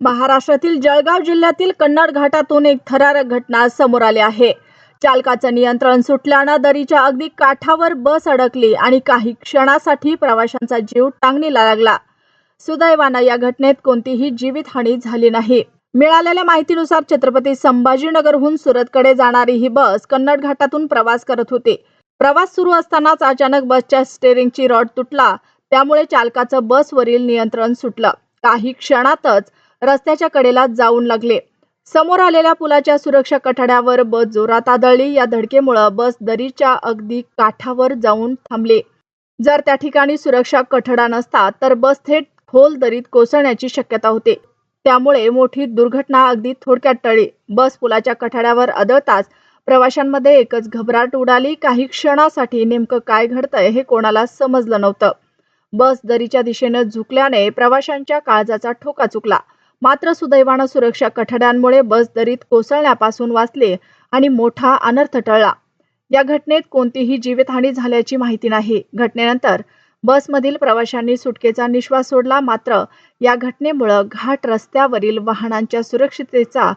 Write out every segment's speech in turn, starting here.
महाराष्ट्रातील जळगाव जिल्ह्यातील कन्नड घाटातून एक थरारक घटना समोर आली आहे। चालकाचं नियंत्रण सुटल्यानं दरीच्या अगदी काठावर बस अडकली आणि काही क्षणासाठी प्रवाशांचा जीव टांगणीला लागला। सुदैवानं या घटनेत कोणतीही जीवितहानी झाली नाही। मिळालेल्या माहितीनुसार छत्रपती संभाजीनगरहून सुरतकडे जाणारी ही बस कन्नड घाटातून प्रवास करत होती। प्रवास सुरू असतानाच अचानक बसच्या स्टीअरिंगची रॉड तुटला, त्यामुळे चालकाचं बसवरील नियंत्रण सुटलं। काही क्षणातच रस्त्याच्या कडेला जाऊन लागले। समोर आलेल्या पुलाच्या सुरक्षा कठड्यावर बस जोरात आदळली। या धडकेमुळे बस दरीच्या अगदी काठावर जाऊन थांबली। जर त्या ठिकाणी सुरक्षा कठडा नसता तर बस थेट खोल दरीत कोसळण्याची शक्यता होती। त्यामुळे मोठी दुर्घटना अगदी थोडक्यात टळली। बस पुलाच्या कठड्यावर आदळताच प्रवाशांमध्ये एकच घबराट उडाली। काही क्षणासाठी नेमकं काय घडतंय हे कोणाला समजलं नव्हतं। बस दरीच्या दिशेने झुकल्याने प्रवाशांच्या काळजाचा ठोका चुकला। मात्र सुदैवानं सुरक्षा कठड्यांमुळे बस दरीत कोसळण्यापासून वाचली आणि मोठा अनर्थ टळला। या घटनेत कोणतीही जीवितहानी झाल्याची माहिती नाही। घटनेनंतर बसमधील प्रवाशांनी सुटकेचा निश्वास सोडला। मात्र या घटनेमुळे घाट रस्त्यावरील वाहनांच्या सुरक्षिततेचा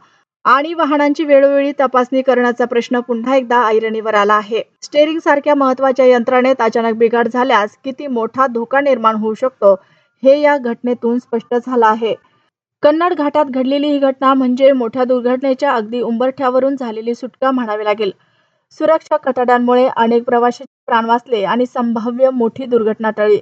आणि वाहनांची वेळोवेळी तपासणी करण्याचा प्रश्न पुन्हा एकदा ऐरणीवर आला आहे। स्टीअरिंग सारख्या महत्त्वाच्या यंत्रणेत अचानक बिघाड झाल्यास किती मोठा धोका निर्माण होऊ शकतो हे या घटनेतून स्पष्ट झालं आहे। कन्नड घाटात घडलेली ही घटना म्हणजे मोठ्या दुर्घटनेच्या अगदी उंबरठ्यावरून झालेली सुटका म्हणावी लागेल। सुरक्षा कठड्यांमुळे अनेक प्रवाशांचे प्राण वाचले आणि संभाव्य मोठी दुर्घटना टळली।